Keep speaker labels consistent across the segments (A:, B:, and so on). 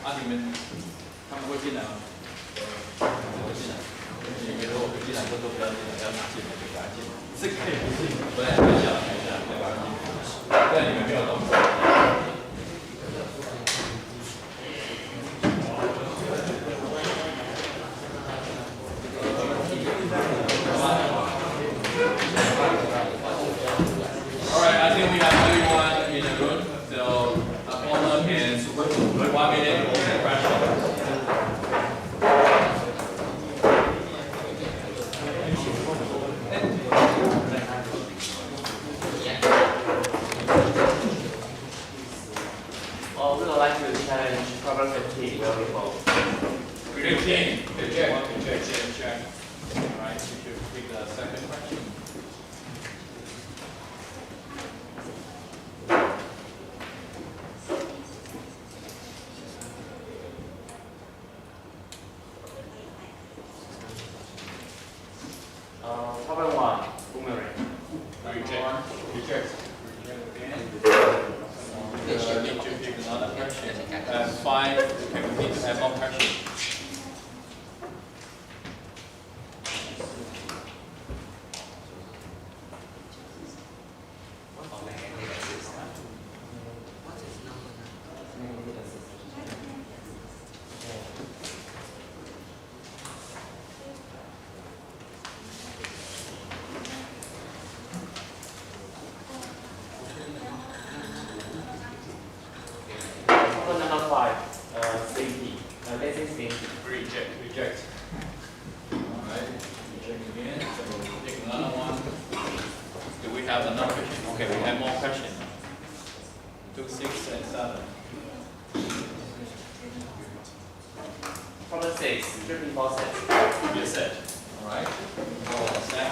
A: 啊，他们会进来吗？会进来。你们如果不进来，就都不要进来，要拿进来就给他进来。是可以不进，不然看一下，对吧？对，你们没有动作。Alright, I think we have everyone in the room, so owner can 1 minute open pressure.
B: We would like to challenge problem 15 where we go.
A: 15. Check. Alright, you should pick the second question.
B: Problem 1, boomerang.
A: Reject again. Need to pick another question. 5, okay, we need to have more questions.
B: Problem number 5, safety. Let's say safety.
A: Reject. Alright, check again. So pick another one. Do we have another question? Okay, we have more questions. 2, 6, and 7.
B: Problem 6, tripping faucet.
A: You're set. Alright. All set.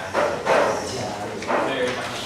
A: Very much.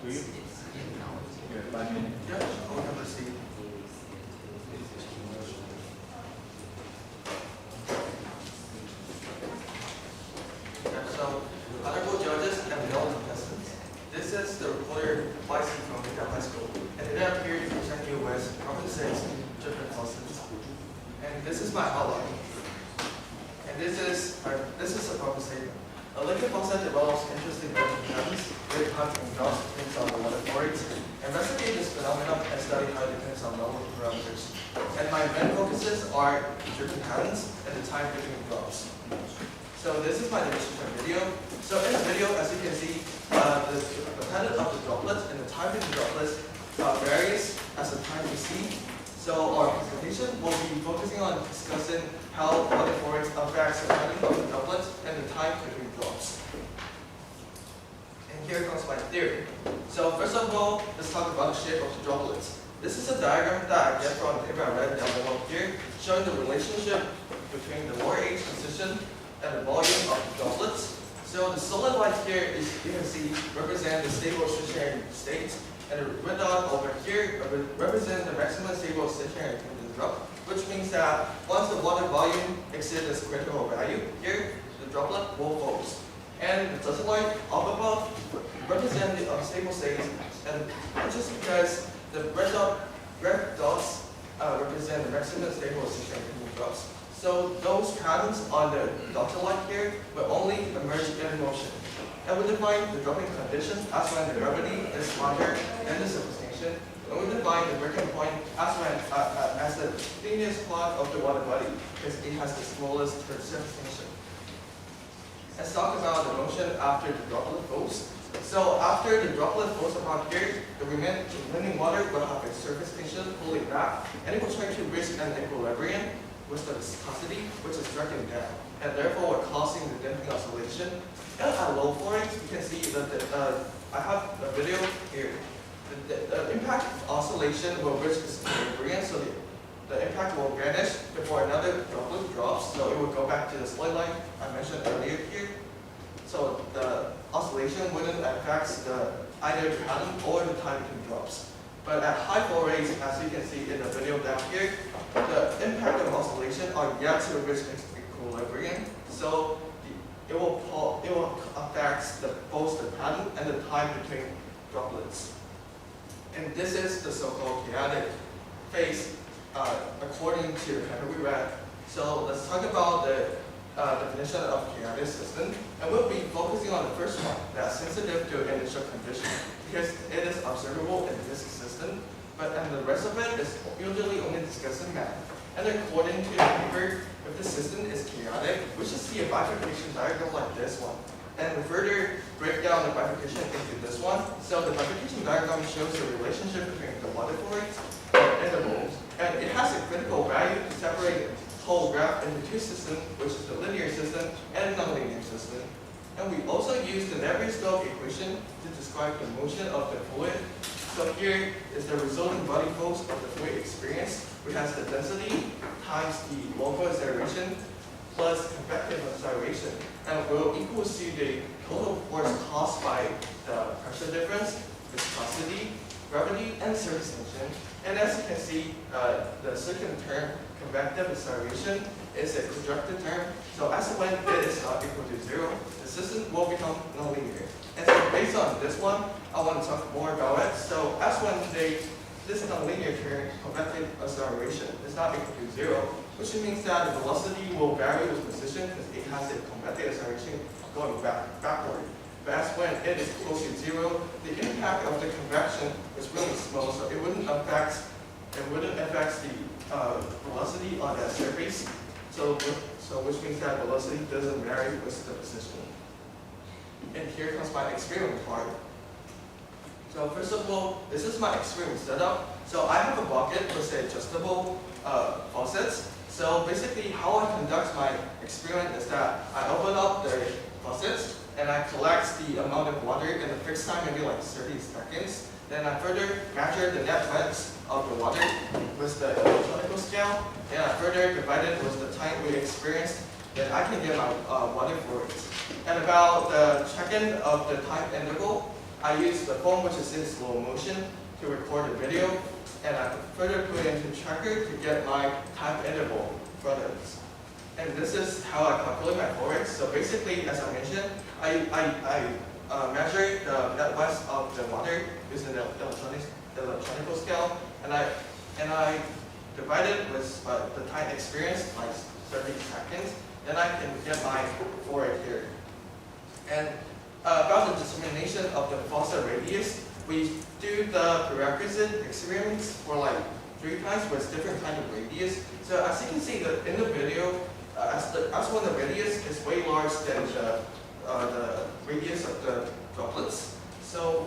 A: Do you? Yeah, 5 minutes.
C: Yeah, I'll have a seat. Yeah, so, honorable judges and fellow contestants, this is the reporter YC from Midtown High School, and today I'm here to present you with compensation different concepts. And this is my outline. And this is a problem statement. A liquid faucet develops interesting working patterns, great hot and frost depends on the water fluids. Investigate this phenomenon and study how it depends on local parameters. And my main focuses are dripping patterns and the time between drops. So this is my demonstration video. So in the video, as you can see, the pattern of the droplets and the time between droplets varies as the time you see. So our presentation will be focusing on discussing how water fluids affects the pattern of the droplets and the time between drops. And here comes my theory. So first of all, let's talk about the shape of the droplets. This is a diagram that I get from the paper I read down below here, showing the relationship between the lower H position and the volume of the droplets. So the solid line here is, you can see, represent the stable stationary state, and the red dot over here represents the maximum stable stationary tangent drop, which means that once the water volume exceeds this critical value, here the droplet will close. And the dotted line up above represent the unstable state, and just because the red dots represent the maximum stable stationary tangent drops. So those patterns on the dotted line here will only emerge in motion. And we define the dropping condition as when the gravity is larger than the surface tension. And we define the breaking point as when as the thinnest part of the water body, because it has the smallest surface tension. Let's talk about the motion after the droplet flows. So after the droplet flows upon here, the remaining water will have a surface tension pulling back, and it will try to reach an equilibrium with the viscosity, which is dragging down, and therefore we're causing the damping oscillation. And at low flow rates, you can see that I have a video here. The impact oscillation will reach this equilibrium, so the impact will vanish before another droplet drops, so it will go back to the slide line I mentioned earlier here. So the oscillation wouldn't affect either the pattern or the time between drops. But at high flow rates, as you can see in the video down here, the impact of oscillation are yet to reach equilibrium. So it will affect both the pattern and the time between droplets. And this is the so-called chaotic phase according to the paper we read. So let's talk about the definition of chaotic system. And we'll be focusing on the first one, that's sensitive to initial conditions, because it is observable in this system. And the rest of it is usually only discussed in math. And according to the paper, if the system is chaotic, we should see a bifurcation diagram like this one. And we further break down the bifurcation into this one. So the bifurcation diagram shows the relationship between the water flow rates and the moles. And it has a critical value to separate the whole graph into two systems, which is the linear system and nonlinear system. And we also use the Navier-Stokes equation to describe the motion of the fluid. So here is the resulting body force of the fluid experience, which has the density times the local acceleration plus convective acceleration, and will equal to the total force caused by the pressure difference, viscosity, gravity, and surface tension. And as you can see, the second term, convective acceleration, is a projected term. So as when it is not equal to 0, the system will become nonlinear. And so based on this one, I want to talk more about it. So as when this nonlinear term, convective acceleration, is not equal to 0, which means that the velocity will vary with position because it has a convective acceleration going backward. But as when it is close to 0, the impact of the convection is really small, so it wouldn't affect the velocity on that surface. So which means that velocity doesn't vary with the position. And here comes my experiment part. So first of all, this is my experiment setup. So I have a bucket with adjustable faucets. So basically how I conduct my experiment is that I open up the faucets and I collect the amount of water in a fixed time, maybe like 30 seconds. Then I further measure the net length of the water with the electronic scale. And I further divide it with the time we experienced. Then I can get my water flow rate. And about the check-in of the time interval, I I use the phone, which is in slow motion, to record the video, and I further put it into tracker to get my time interval for this. And this is how I calculate my flow rate. So basically, as I mentioned, I measure the net mass of the water using the electronical scale, and I divide it with the time experience, like 30 seconds. Then I can get my flow rate here. And about the determination of the faucet radius, we do the prerequisite experiments for like 3 times with different kind of radius. So as you can see in the video, as when the radius is way larger than the radius of the droplets. So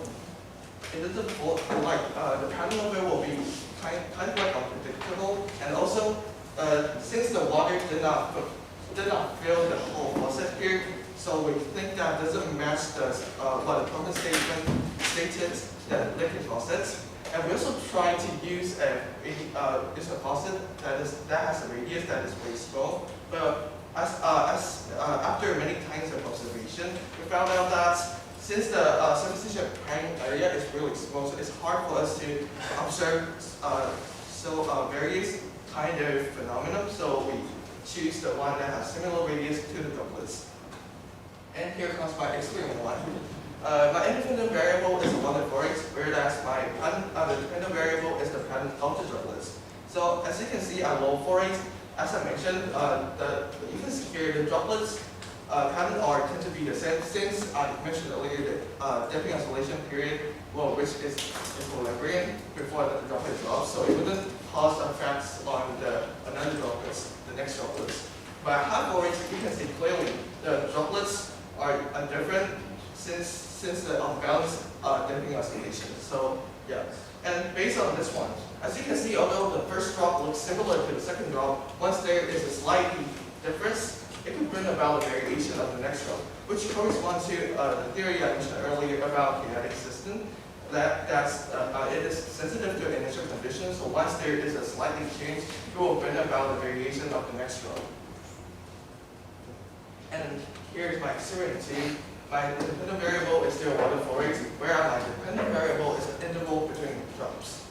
C: it doesn't like the pattern of it will be kind of like unpredictable, and also since the water did not fill the whole faucet here, so we think that doesn't match the what the problem statement stated that liquid faucets. And we also try to use a faucet that has a radius that is very small. But after many times of observation, we found out that since the surface priming area is really small, so it's hard for us to observe various kind of phenomena. So we choose the one that has similar radius to the droplets. And here comes my experiment 1. My independent variable is the one that varies, whereas the dependent variable is the pattern of the droplets. So as you can see at low flow rate, as I mentioned, you can see here the droplets pattern tend to be the same, since I mentioned earlier that damping oscillation period will reach its equilibrium before the droplet drops, so it wouldn't cause effects on another droplets, the next droplets. But at high flow rates, you can see clearly the droplets are different since the unbalanced damping oscillation. So yeah, and based on this one, as you can see, although the first drop looks similar to the second drop, once there is a slight difference, it could bring about a variation of the next drop, which corresponds to the theory I mentioned earlier about kinetic system. It is sensitive to initial conditions, so once there is a slight change, it will bring about a variation of the next drop. And here's my experiment 2. My independent variable is still water flow rate, whereas my dependent variable is the interval between drops.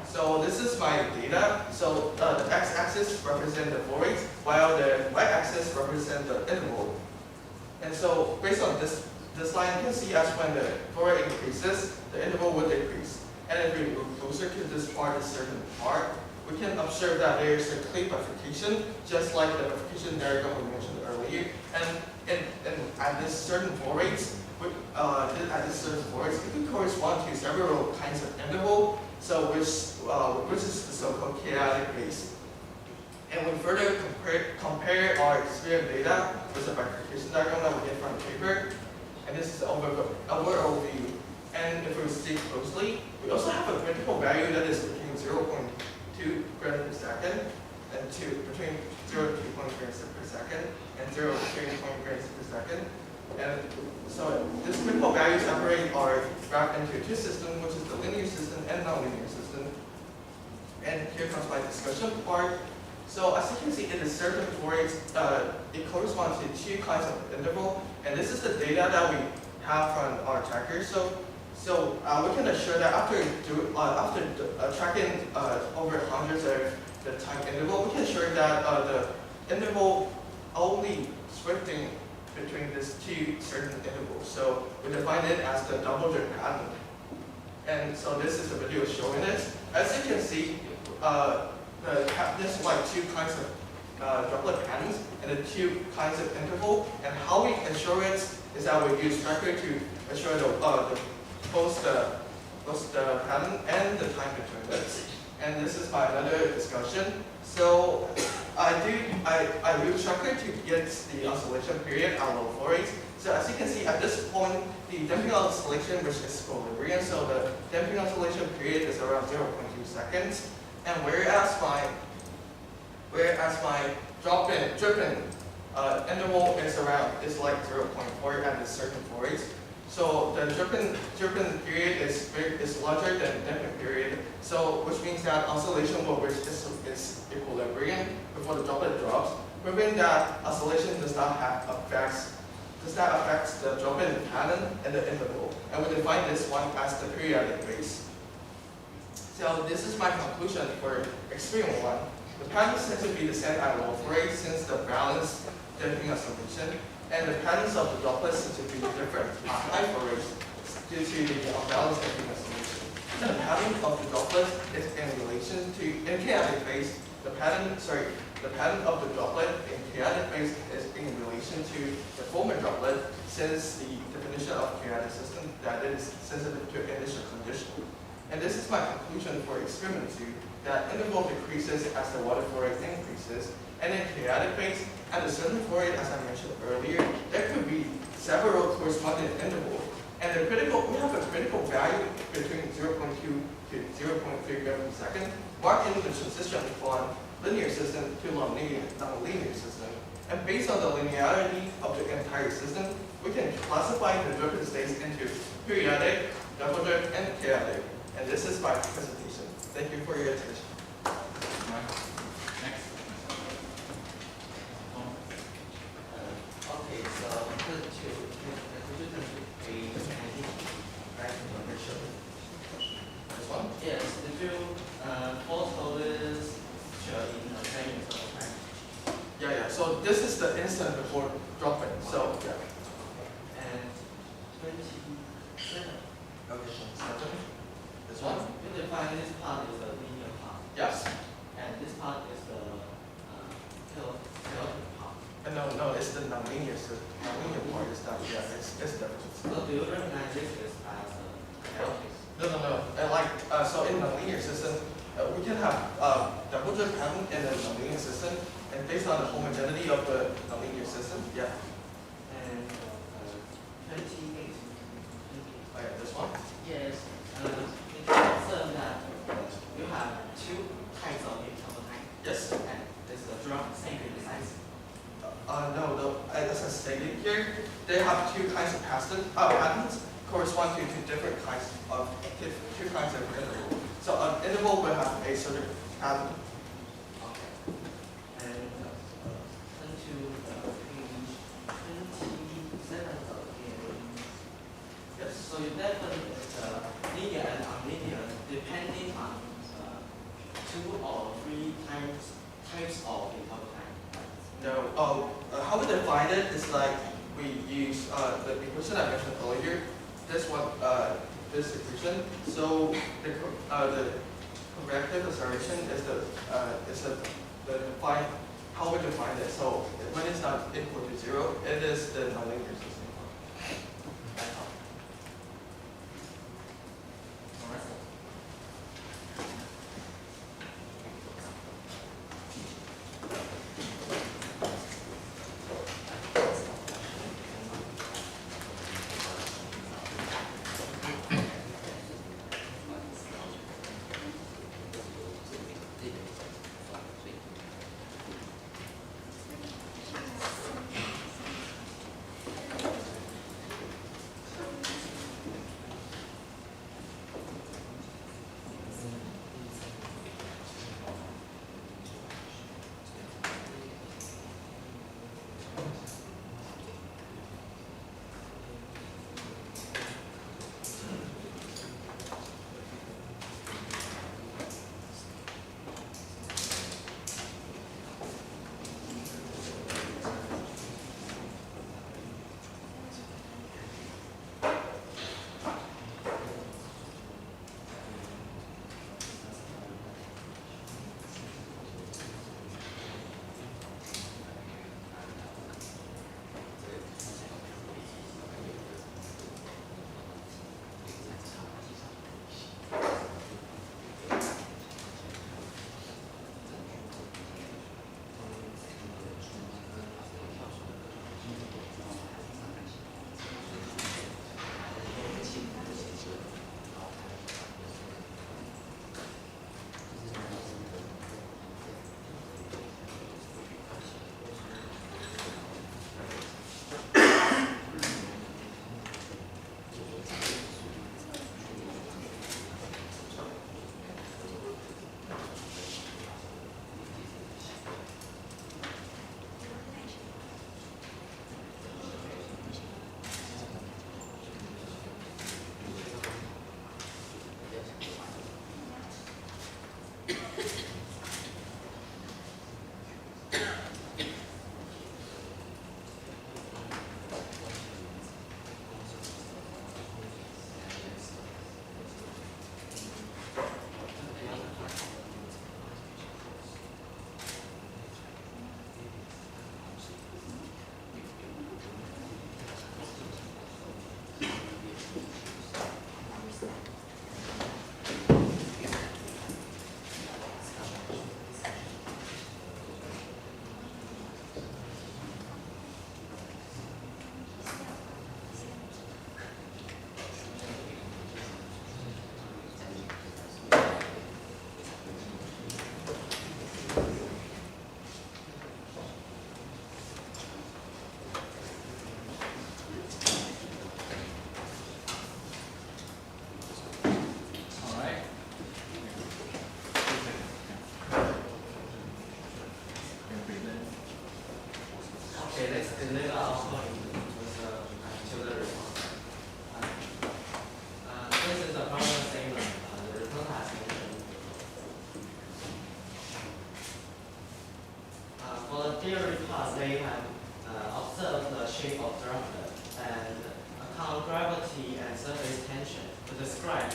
C: So this is my data. So the x-axis represents the flow rate, while the y-axis represents the interval. And so based on this line, you can see as when the flow rate increases, the interval will decrease. And if we move closer to this certain part, we can observe that there is a clear bifurcation, just like the bifurcation diagram we mentioned earlier. And at this certain flow rates, it could correspond to several kinds of interval, so which is the so-called chaotic base. And we further compare our experiment data with the bifurcation diagram that we get from the paper. And this is the overview. And if we see closely, we also have a critical value that is between 0.2 grams per second and between 0 to 2 grams per second and 0 to 3 grams per second. And so this critical value separate our graph into 2 systems, which is the linear system and nonlinear system. And here comes my discussion part. So as you can see, in a certain flow rate, it corresponds to 2 kinds of interval, and this is the data that we have from our tracker. So we can assure that after tracking over hundreds of the time interval, we can assure that the interval only swifting between these 2 certain intervals. So we define it as the double drift pattern. And so this is a video showing it. As you can see, there's like 2 kinds of droplet patterns and the 2 kinds of interval. And how we ensure it is that we use tracker to assure both the pattern and the time between it. And this is my another discussion. So I use tracker to get the oscillation period at low flow rates. So as you can see at this point, the damping oscillation reaches equilibrium. So the damping oscillation period is around 0.2 seconds. And whereas my drip-in interval is like 0.4 at this certain flow rate. So the drip-in period is larger than damping period. So which means that oscillation will reach its equilibrium before the droplet drops, proving that oscillation does not have effects because that affects the droplet pattern and the interval. And we define this one as the periodic phase. So this is my conclusion for experiment 1. The patterns tend to be the same at low flow rate since the balance damping a solution, and the patterns of the droplets tend to be different at high flow rates due to the unbalanced damping a solution. And the pattern of the droplet is in relation to, in chaotic phase, the pattern of the droplet in chaotic phase is in relation to the former droplet since the definition of chaotic system that it is sensitive to initial condition. And this is my conclusion for experiment 2, that interval decreases as the water flow rate increases, and in chaotic phase, at a certain flow rate, as I mentioned earlier, there could be several corresponding intervals. And we have a critical value between 0.2 to 0.3 grams per second, marking the transition from linear system to non-linear system. And based on the linearity of the entire system, we can classify the droplet states into periodic, double drip, and chaotic. And this is my presentation. Thank you for your attention.
A: Next.
B: Okay, so could you turn to page 19, right?
C: This one?
B: Yes, did you photo this picture in a training time?
C: Yeah. So this is the instant before dropping. So yeah.
B: And 27.
C: Okay. 7. This one?
B: You define this part is a linear part,
C: Yes.
B: and this part is the chaotic part.
C: No, it's the non-linear system. Non-linear part is that. Yeah, it's different.
B: So do you recognize this as a chaotic?
C: No. So in the linear system, we can have double drip pattern in the non-linear system, and based on the homogeneity of the non-linear system, yeah.
B: And 28.
C: Oh, yeah, this one.
B: Yes. It observe that you have two types of internal tank.
C: Yes.
B: And it's the drum same size.
C: No. As I stated here, they have two kinds of patterns correspond to different kinds of interval. So an interval will have a certain pattern.
B: Okay. And turn to page 27 again.
C: Yes.
B: So you definitely linear and nonlinear depending on 2 or 3 types of internal tank.
C: No. How we define it is like we use the equation I mentioned earlier. This one, this equation. So the corrective acceleration is the define how we define it. So when it's not equal to 0, it is the nonlinear system.
B: That's all. All right.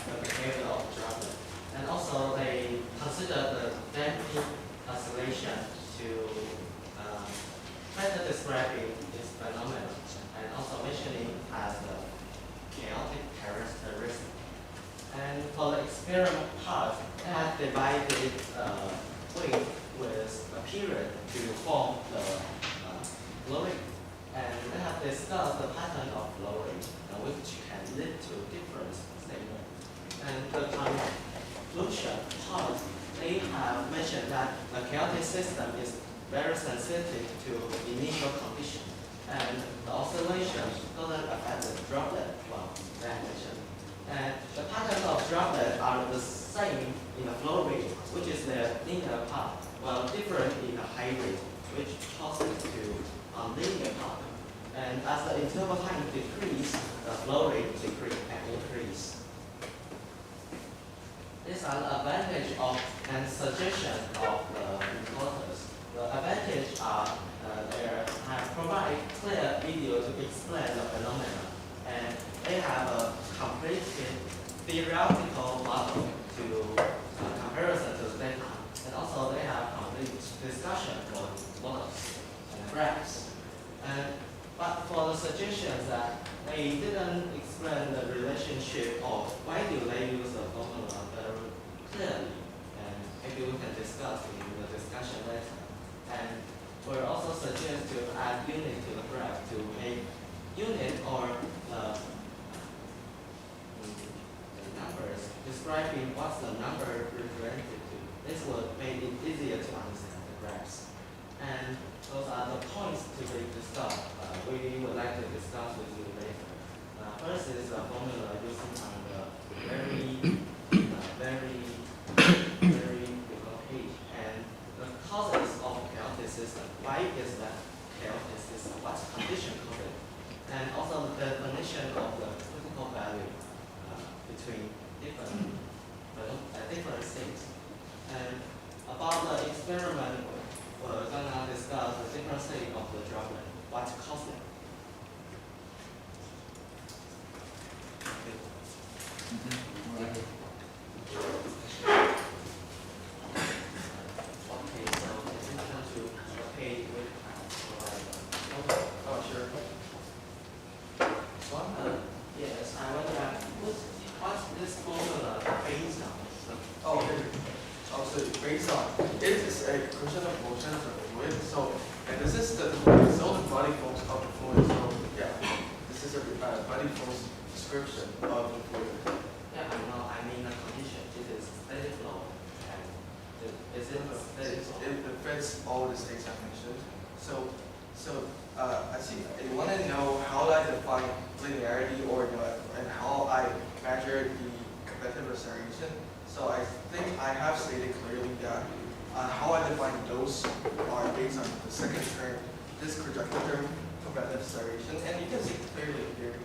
B: the behavior of droplet. And also they consider the damping oscillation to better describing this phenomenon, and also mentioning as the chaotic characteristic. And for the experiment part, they have divided wave with a period to form the flow rate. And they have discussed the pattern of flow rate, which can lead to different statements. And the conclusion part, they have mentioned that the chaotic system is very sensitive to initial conditions, and the oscillation doesn't affect the droplet, well, they have mentioned. And the patterns of droplet are the same in the flow rate, which is the linear part, while different in the high rate, which causes to linear part. And as the interval time decrease, the flow rate decrease and increase. These are the advantage of and suggestion of the reporters. The advantage are they have provide clear video to explain the phenomenon, and they have a complete theoretical model to comparison to the data, and also they have complete discussion for models and graphs. But for the suggestions that they didn't explain the relationship of why do they use the formula very clearly, and maybe we can discuss in the discussion later. And we also suggest to add unit to the graph to make unit or the numbers describing what's the number represented to. This would make it easier to understand the graphs. And those are the points to be discussed. We would like to discuss with you later. First is the formula using on the very below page, and the causes of chaotic system. Why is that chaotic system? What's condition coded? And also the definition of the critical value between different states. And about the experiment, we're gonna discuss the different state of the droplet. What caused it? Okay, so attention to the page with
C: Oh, sure.
B: yes, I wonder what's this formula based on?
C: Oh, here. Oh, so based on, it is a equation of motion of the fluid. So, and this is the body force of the fluid. So, yeah, this is a body force description of the fluid.
B: Yeah, I know. I mean the condition. It is steady flow, and is it steady flow?
C: It fits all the states I mentioned. So, I see. You want to know how I define linearity, or and how I measure the competitive acceleration. So I think I have stated clearly that how I define those are based on the second term, this projected term, competitive acceleration, and you can see clearly here.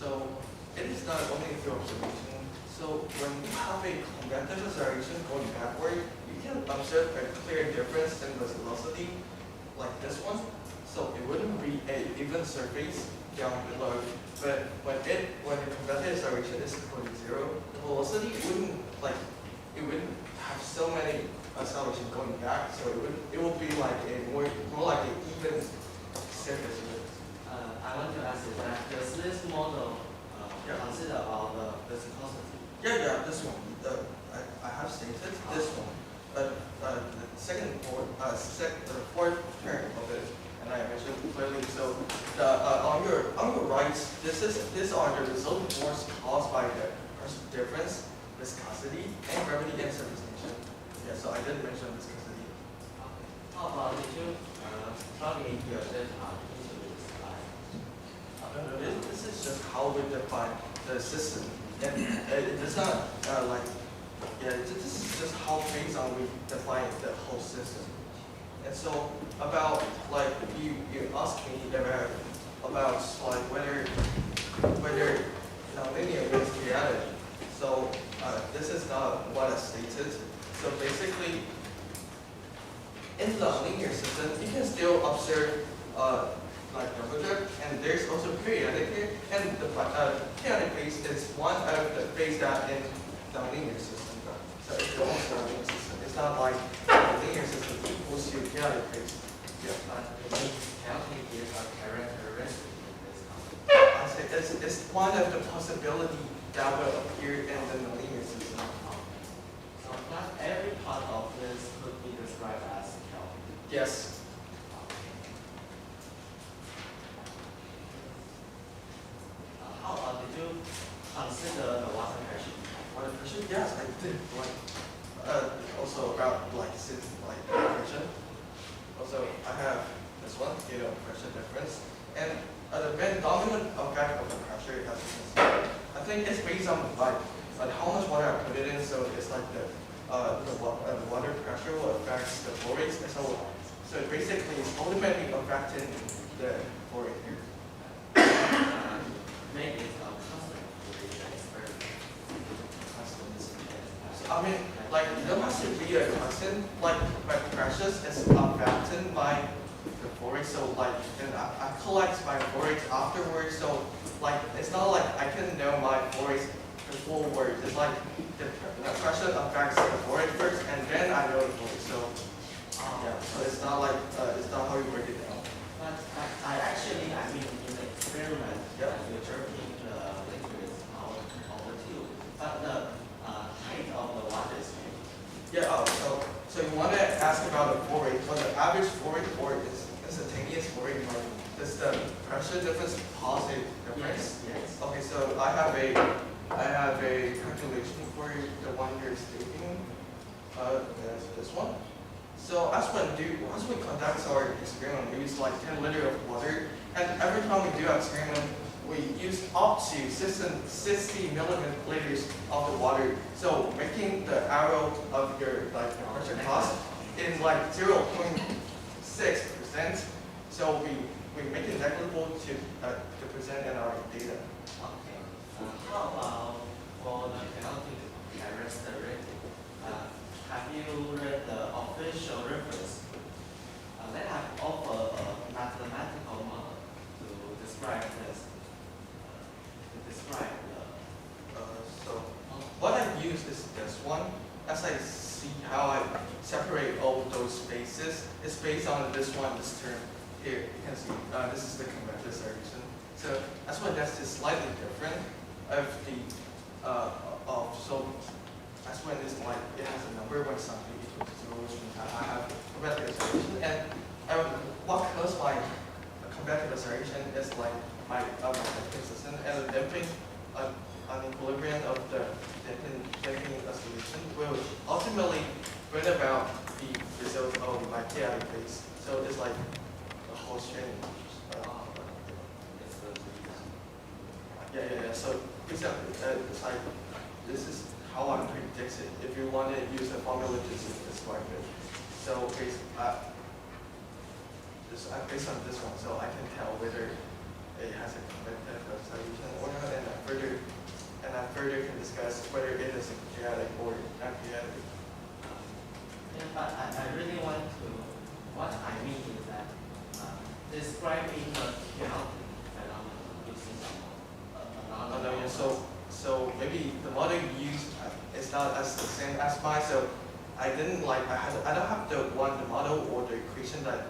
C: So it is not only a field observation. So when you have a competitive acceleration going backward, you can observe a clear difference in the velocity, like this one. So it wouldn't be an even surface down below, but when the competitive acceleration is equal to 0, the velocity wouldn't have so many acceleration going back. So it would be like a more like an even surface.
B: I want to ask you that does this model consider all the viscosity?
C: Yeah, this one. I have stated this one. But the fourth term of it, and I mentioned clearly. So on your right, these are the resultant force caused by the difference, viscosity, and gravity and surface tension. Yeah, so I did mention viscosity.
B: Okay. How about did you plug in your data into this slide?
C: This is just how we define the system. And it's not this is just how based on we define the whole system. And so about like you asked me about like whether linear is chaotic. So this is not what I stated. So basically, in the linear system, you can still observe like temperature, and there's also periodic here, and the periodic phase is one of the phase that in the linear system. So it's almost a linear system. It's not like the linear system equals to periodic phase. Yeah.
B: But the chaotic is a characteristic in this concept.
C: I say it's one of the possibility that will appear in the linear system.
B: So not every part of this could be described as chaotic.
C: Yes.
B: Did you consider the water pressure?
C: Water pressure? Yes, I did. Also about pressure. Also, I have this one, pressure difference, and the main dominant effect of the pressure, as you can see, I think it's based on like how much water I put it in. So it's like the water pressure will affect the flow rates, and so basically it's ultimately affecting the flow rate here.
B: Make it a constant for the experiment.
C: So, I mean, like, there has to be a constant, like, my pressures is affected by the flow rate. So, like, and I collect my flow rates afterwards. So, like, it's not like I can know my flow rates beforeward. It's like the pressure affects the flow rate first, and then I know the flow rate. So, yeah. So it's not like it's not how you break it down.
B: But I mean, in the experiment,
C: Yep.
B: you're jerking the liquids out of the tube, but the height of the water is changing.
C: Yeah. So you want to ask about the flow rate. Well, the average flow rate or instantaneous flow rate, like, is the pressure difference positive difference?
B: Yes.
C: Okay. So I have a calculation for the one you're stating. There's this one. So as we conduct our experiment, we use like 10 liters of water, and every time we do an experiment, we use up to 60 milliliters of the water. So making the arrow of your pressure cost in like 0.6%. So we make it negligible to present in our data.
B: Okay. How about for the chaotic characteristic? Have you read the official reference? They have offered a mathematical model to describe this.
C: So what I use is this one. As I see how I separate all those spaces, it's based on this one, this term here. You can see this is the convective solution. So that's why that's just slightly different of the so that's when it's like it has a number when something equals to 0, which means I have convective solution, and what caused my convective solution is like my convective system and the damping an equilibrium of the damping solution will ultimately bring about the result of my chaotic phase. So it's like a whole string. Yeah. So it's like this is how I predict it. If you want to use a formula to describe it. So based on this one, so I can tell whether it has a convective solution or not, and I further can discuss whether it is chaotic or achaotic.
B: Yeah, but I really want to. What I mean is that describing the chaotic phenomenon using another.
C: So maybe the model you use is not as the same as mine. So I don't have the model or the equation that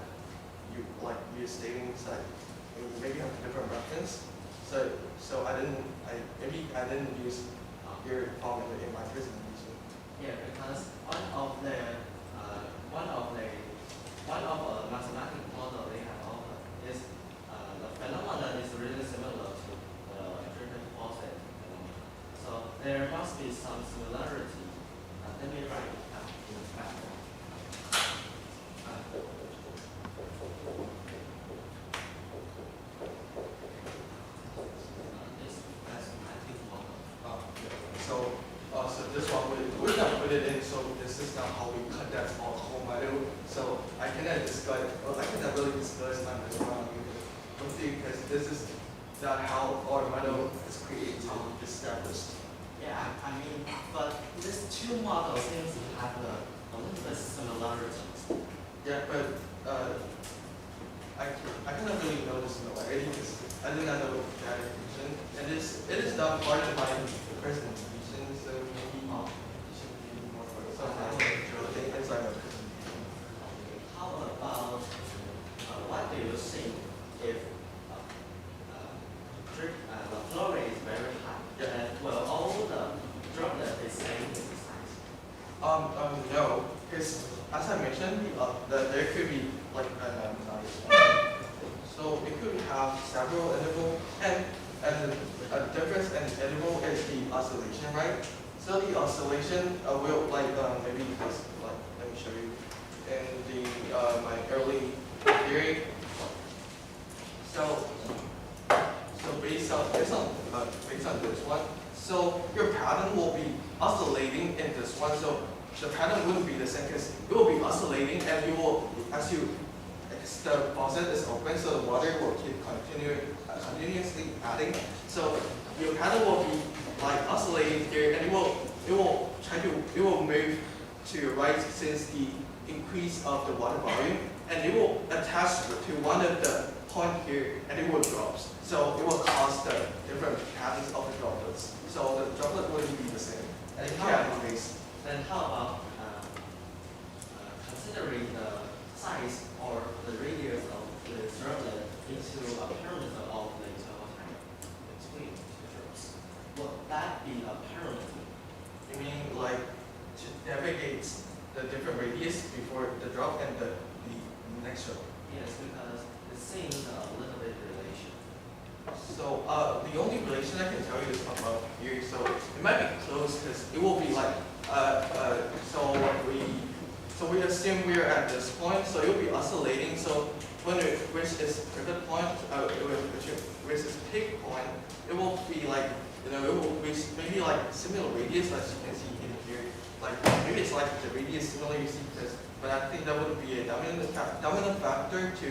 C: you're stating. So maybe have a different reference. So I didn't use your formula in my presentation.
B: Yeah, because one of a mathematical model they have offered is the phenomenon is really similar to the intrinsic faucet phenomenon. So there must be some similarity. Let me write it down in the platform.
C: So this one we're not put it in. So this is not how we conduct our whole model. So I cannot really discuss on this one with you because this is not how our model is created or established.
B: Yeah, I mean, but these two models seem to have a little bit similarities.
C: Yeah, but I cannot really know the similarity because I do not know that equation. And it is not part of my presentation, so maybe you should give me more for some inside of it.
B: How about what do you think if the flow rate is very high?
C: Yeah.
B: And will all the droplets be same in size?
C: No, because as I mentioned, there could be like so it could have several intervals, and the difference in interval is the oscillation, right? So the oscillation will maybe just let me show you in the my early theory. So based on this one, so your pattern will be oscillating in this one. So the pattern wouldn't be the same because it will be oscillating, and you will as the faucet is open, so the water will keep continuously adding. So your pattern will be like oscillating here, and it will move to your right since the increase of the water volume, and it will attach to one of the point here, and it will drop. So it will cause the different patterns of the droplets. So the droplet wouldn't be the same. And it can be based.
B: Then how about considering the size or the radius of the droplet into a parameter of the interval time between the drops? Would that be a parameter?
C: You mean like to navigate the different radius before the drop and the next drop?
B: Yes, because it seems a little bit relation.
C: So the only relation I can tell you is about here. So it might be close because it will be like so we assume we are at this point, so it will be oscillating. So when it reaches its pivot point, which is peak point, it will be like it will reach maybe like similar radius as you can see in here. Like maybe it's like the radius similar you see this, but I think that would be a dominant factor to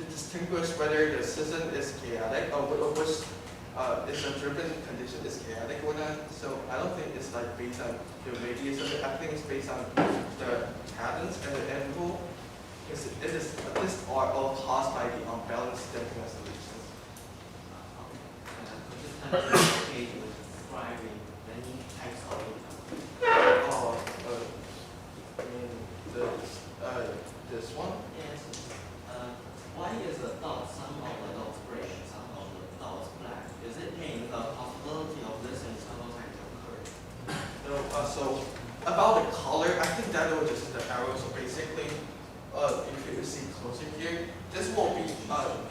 C: distinguish whether the system is chaotic or which is a driven condition is chaotic or not. So I don't think it's like based on the radius of it. I think it's based on the patterns and the interval. This are all caused by the unbalanced damping oscillations.
B: Could you indicate with describing many types of
C: I mean this one.
B: Yes. Why is the dot some of the dots gray, some of the dots black? Does it mean the possibility of this interval time to occur?
C: No, so about the color, I think that was just the arrow. So basically, if you see closer here, this will be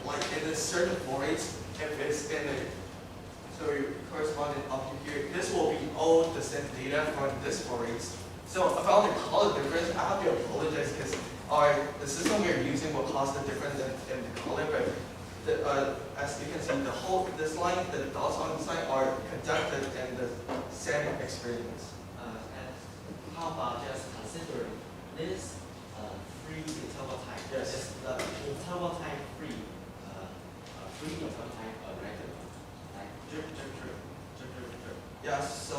C: like in a certain voids. If it's in a corresponding up to here, this will be all the same data from this voids. So about the color difference, I have to apologize because the system we're using will cause the difference in the color, but as you can see, this line, the dots on the side are conducted in the same experience.
B: And how about just considering this free interval time?
C: Yes.
B: Is the interval time free interval time regular? Like drip, drip, drip, drip, drip, drip.
C: Yeah, so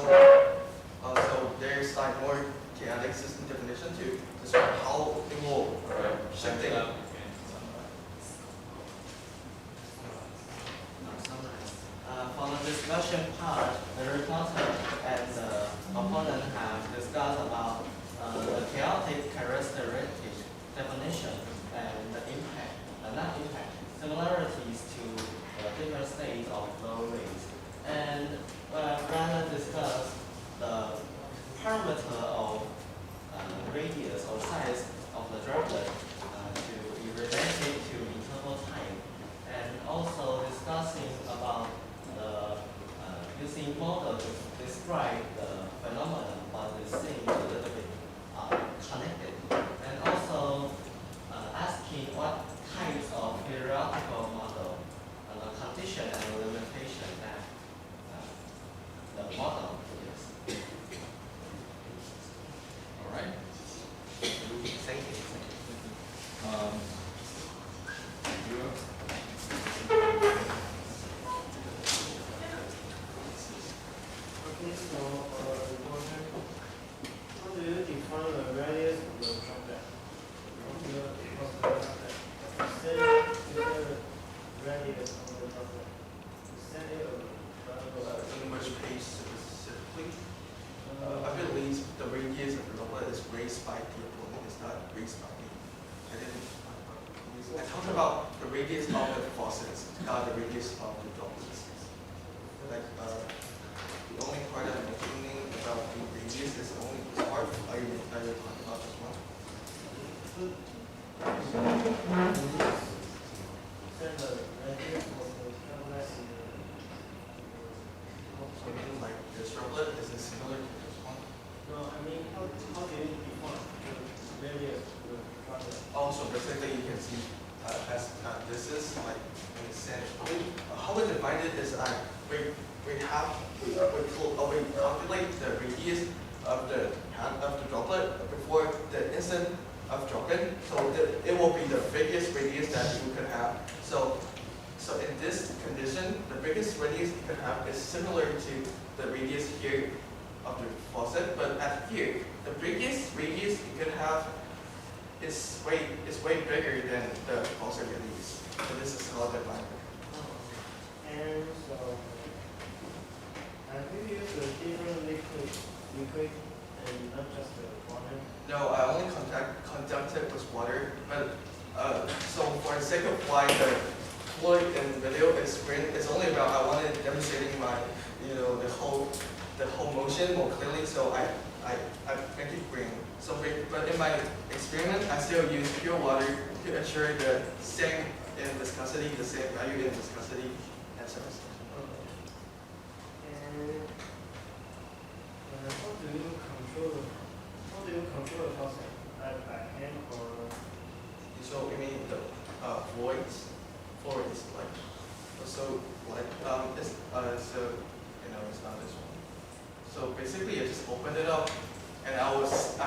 C: there's like more chaotic system definition to describe how it will shifting.
B: For the discussion part, the reporter and the opponent have discussed about the chaotic characteristic definition and the impact, not impact, similarities to different states of flow rates. And rather discuss the parameter of radius or size of the droplet to be related to interval time, and also discussing about the using model to describe the phenomenon, but it seems a little bit connected, and also asking what types of periodical model, the condition and limitation that the model is.
A: All right.
B: Thank you.
D: Okay, so reporter, how do you define the radius of the droplet?
C: radius only. I talked about the radius of the faucets, not the radius of the droplets. Like the only part I'm mentioning about the radius is only this part. Are you talking about this one? Something like this droplet is it similar to this one?
B: No, I mean, how do you define the radius of the droplet?
C: Also, basically, you can see this is like in the center. How we define it is we calculate the radius of the droplet before the instant of dropping, so it will be the biggest radius that you could have. So in this condition, the biggest radius you can have is similar to the radius here of the faucet, but at here, the biggest radius you can have is way bigger than the faucet radius. So this is how I define it.
B: And so, have you used a different liquid and not just the water?
C: No, I only conducted with water, but so for the sake of why the fluid in video is green, it's only about I wanted demonstrating my the whole motion more clearly, so I make it green. So but in my experiment, I still use pure water to ensure the same in viscosity, the same value in viscosity and surface.
B: And how do you control the faucet? By hand or?
C: So you mean the voids? Voids like so like it's so it's not this one. So basically, I just opened it up, and I will just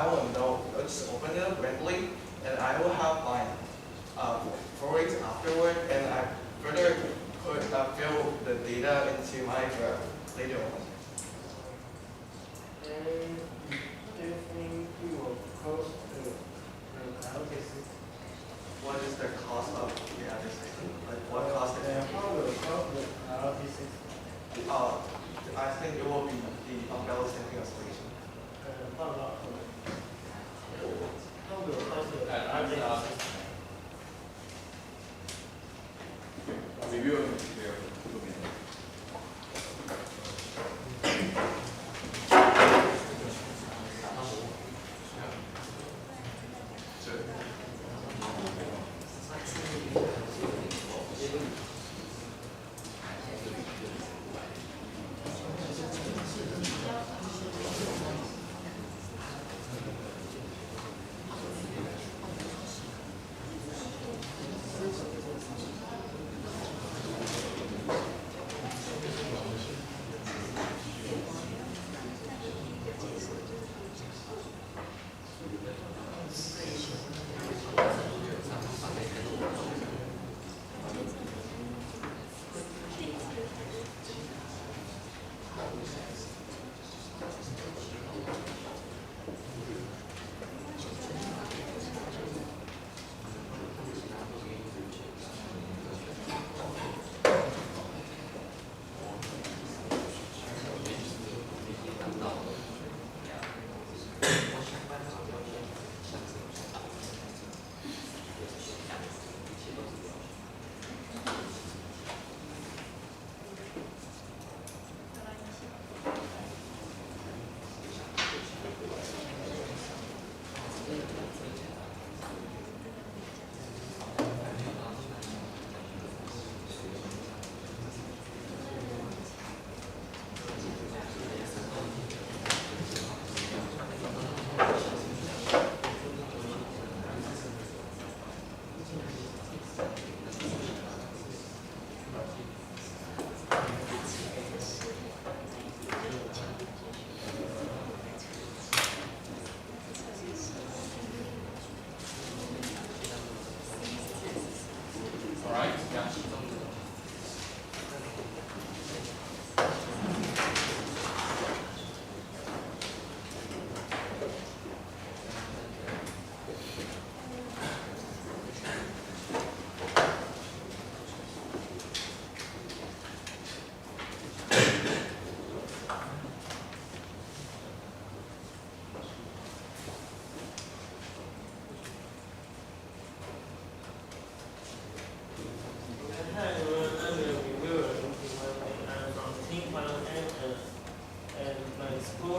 C: open it up randomly, and I will have my voids afterward, and I further could fill the data into my graph later on.
B: And what do you think you will cost the karaoke system?
C: What is the cost of the system? Like what cost?
B: How will it cost the karaoke system?
C: I think it will be the umbrella stamping installation.
B: How will it cost the karaoke system?
A: Review.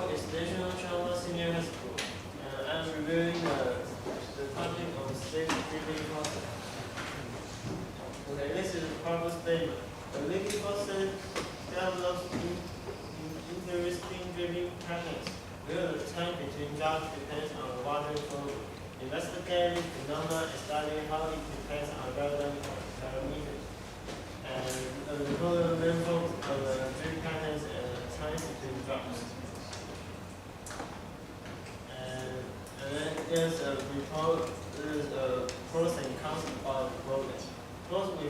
D: 4 is National Senior High School, and I'm reviewing the topic of stage4 process. Okay, this is the purpose statement. The leaky process develops interesting dripping patterns, where the time between drops depends on the water flow. Investigating phenomena and studying how it depends on relevant parameters. And the total length of the drip patterns and time between drops. And then there's a report, there's a pros and cons about the program. First, we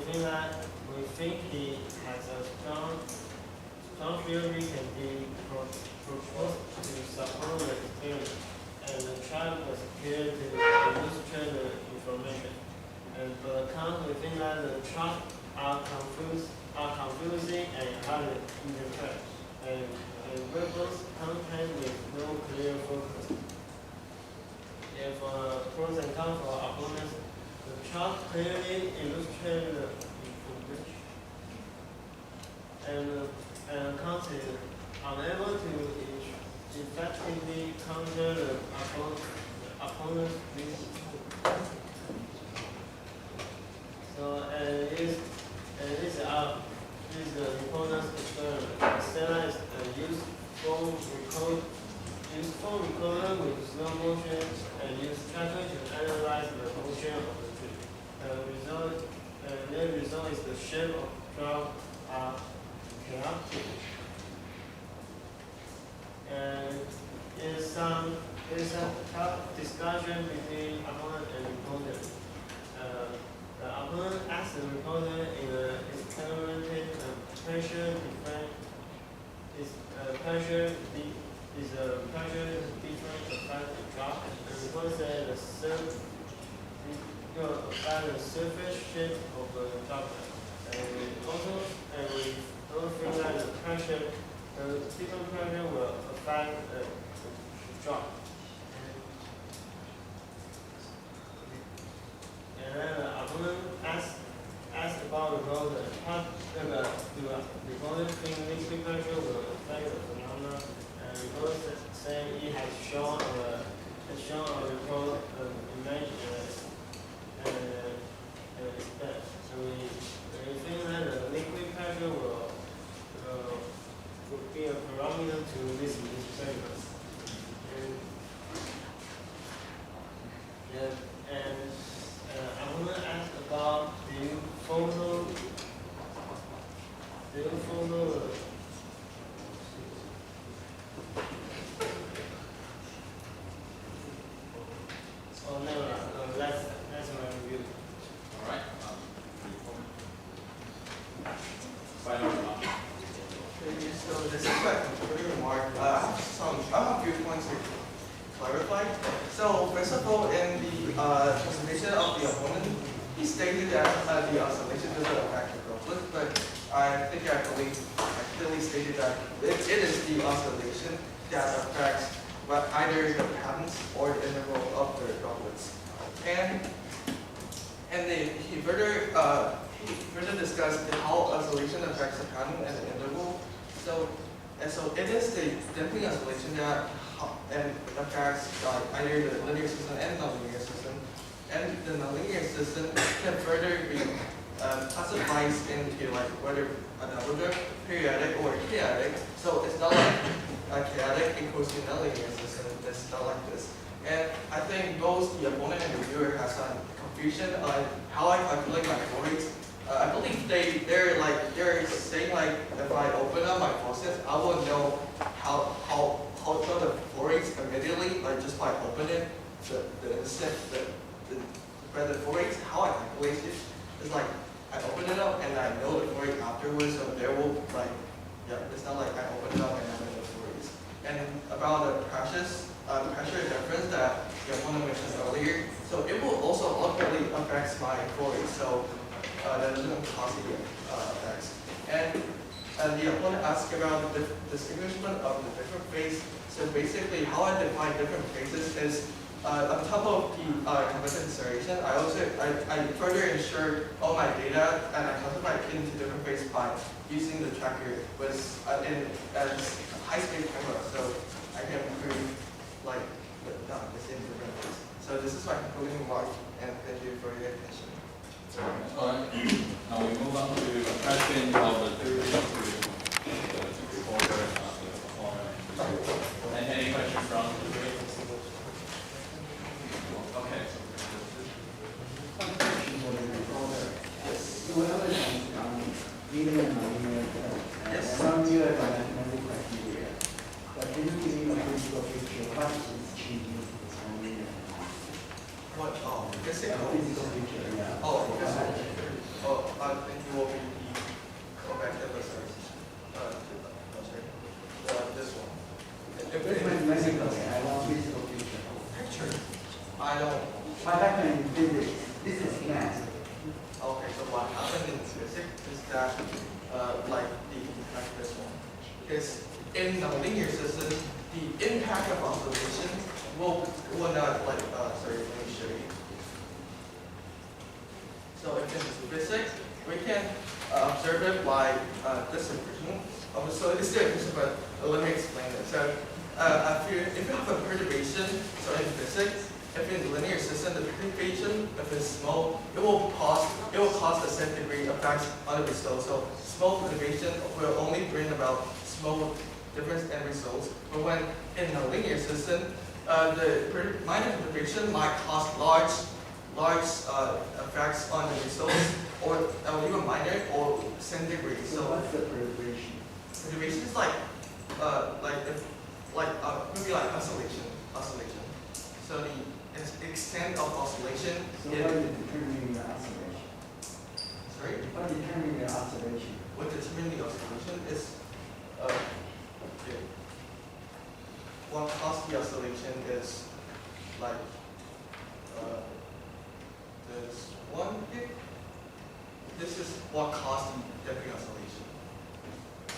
D: think he has a strong theory can be proposed to support the experiment, and the child was here to illustrate the information. And for the cons, we think that the charts are confusing and hard to interpret, and verbose content with no clear focus. And for pros and cons for opponents, the chart clearly illustrates the information, and cons is unable to effectively counter the opponent's reason. So, this is the opponent's experiment. Stella is use phone recorder with slow motion and use tracker to analyze the motion of the trip. The result is the shape of drop are chaotic. And there's some tough discussion between opponent and reporter. The opponent asks the reporter in the experimented pressure difference is a pressure difference affect the drop. And the reporter said the surface shape of the drop. And we also think that the different pressure will affect the drop. And then the opponent asked about the rotor. How the reporter think liquid pressure will affect the phenomena? And the reporter said it has shown a report image and expect. So we think that the liquid pressure would be a parameter to this experiment. And I want to ask about do you follow oh no, that's my review.
A: All right. Final remark.
C: So this is my concluding remark. I have a few points to clarify. So first of all, in the presentation of the opponent, he stated that the oscillation doesn't affect the droplet, but I clearly stated that it is the oscillation that affects either the patterns or the interval of the droplets. And he further discussed how oscillation affects the pattern and the interval. So it is the damping oscillation that affects either the linear system and nonlinear system. And the nonlinear system can further be classified into whether another periodic or chaotic. So it's not like chaotic equals to nonlinear system. It's not like this. And I think both the opponent and the viewer has some confusion on how I calculate my flow rates. I believe they're saying if I open up my faucet, I will know how the flow rates immediately, just by opening the instant the flow rates. How I calculate it is I open it up and I know the flow rate afterwards, so there will it's not like I open it up and I know the flow rates. And about the pressure difference that the opponent mentioned earlier, so it will also ultimately affect my flow rate. So that doesn't cause the effects. And the opponent asked about the distinguishment of the different phase. So basically, how I define different phases is on top of the conventional acceleration, I further ensure all my data and I classify it into different phases by using the tracker with high-speed camera. So I can prove like the same differences. So this is my concluding remark, and thank you for your attention.
A: All right. Now we move on to a question of the theory to reporter and any question from the jury? Okay.
E: You will evidence linear and nonlinear terms, and some year mathematical criteria. But can you give me a physical picture? What is changing this nonlinear?
C: What? Oh, physics.
E: Physical picture, yeah.
C: Oh, physics. Oh, I think you will be go back to the sorry. This one.
E: It's mathematical. I want physical picture.
C: Picture. I don't.
E: What happened in physics? This is math.
C: Okay, so what happened in physics is that, like this one, because in the linear system, the impact of oscillation will not like sorry, let me show you. So in physics, we can observe it by distribution. So it's different, but let me explain it. So if you have a perturbation, so in physics, if in the linear system the perturbation, if it's small, it will cause the same degree effects on the result. So small perturbation will only bring about small difference in results. But when in a linear system, the minor perturbation might cause large effects on the results, or even minor or same degree.
E: So what's the perturbation?
C: Perturbation is maybe like oscillation. So the extent of oscillation.
E: So what is determining the oscillation?
C: Sorry.
E: What determining the oscillation?
C: What determining the oscillation is what causes the oscillation is like this one here. This is what caused the damping oscillation.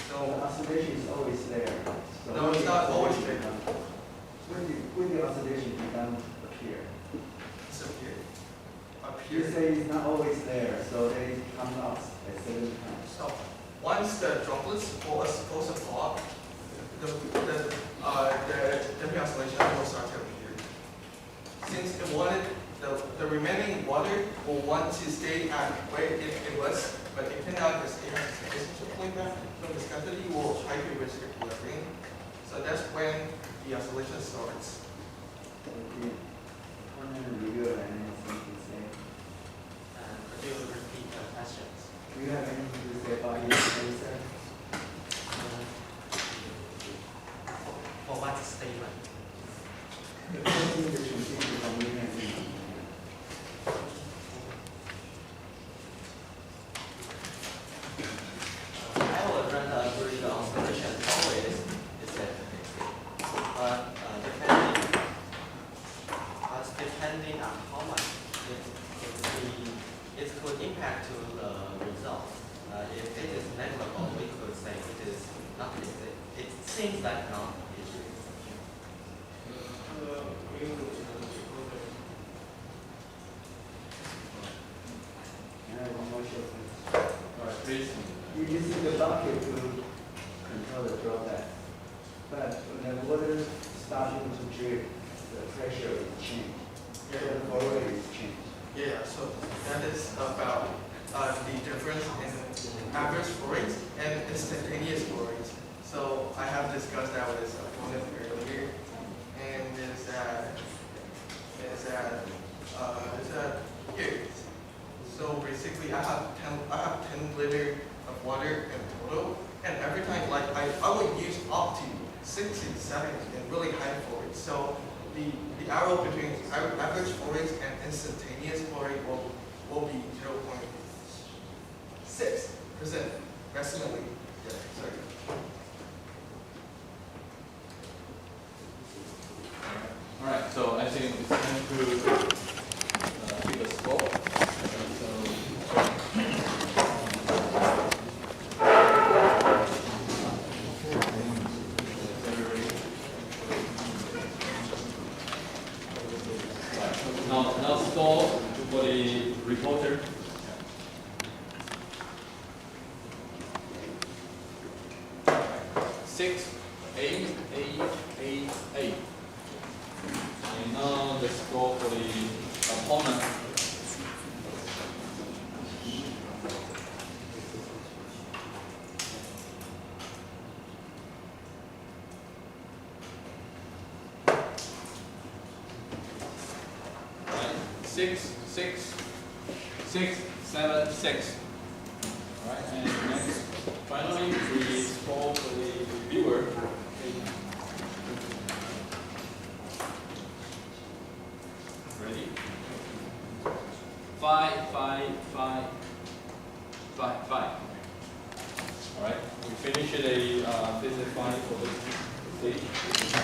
E: The
C: So
E: oscillation is always there. So
C: no, it's not always there.
E: When the oscillation becomes appear?
C: It's up here. Up
E: You
C: here.
E: say it's not always there, so they come out at certain times.
C: So once the droplets are supposed to fall up, the damping oscillation will start to appear. Since it wanted the remaining water will want to stay at where it was, but it cannot because it has a essential point back. So viscosity will try to reach equilibrium. So that's when the oscillation starts.
E: Okay. I'm going to review it and anything to say.
B: Could you repeat the questions?
E: Do you have anything to say about your answer?
B: For what statement?
E: The first thing that you see is from linear and nonlinear.
B: I would rather agree the oscillation always is at but depending on how much it could impact to the result. If it is negligible, we could say it is not easy. It seems like not issue.
E: And I have one more short question.
A: All right, please.
E: You use the bucket to control the drawback. But when the water starting to drip, the pressure is changed.
C: Yeah.
E: The flow rate is changed.
C: Yeah, so that is about the difference in average flow rate and instantaneous flow rate. So I have discussed that with this opponent earlier, and is that here. So basically, I have 10 liter of water in total, and every time like I would use up to 6 to 7 in really high flow rate. So the arrow between average flow rate and instantaneous flow rate will be 0.6% decimally. Yeah, sorry.
A: All right, so I think it's time to give a score. Now score for the reporter. Six, eight, 8, 8, component. Right, 6, 6, 6, 7, 6. All right, and next, finally, we scroll for the viewer. Ready? 5, 5, 5, 5, 5. All right, we finished a visit 5 for this stage.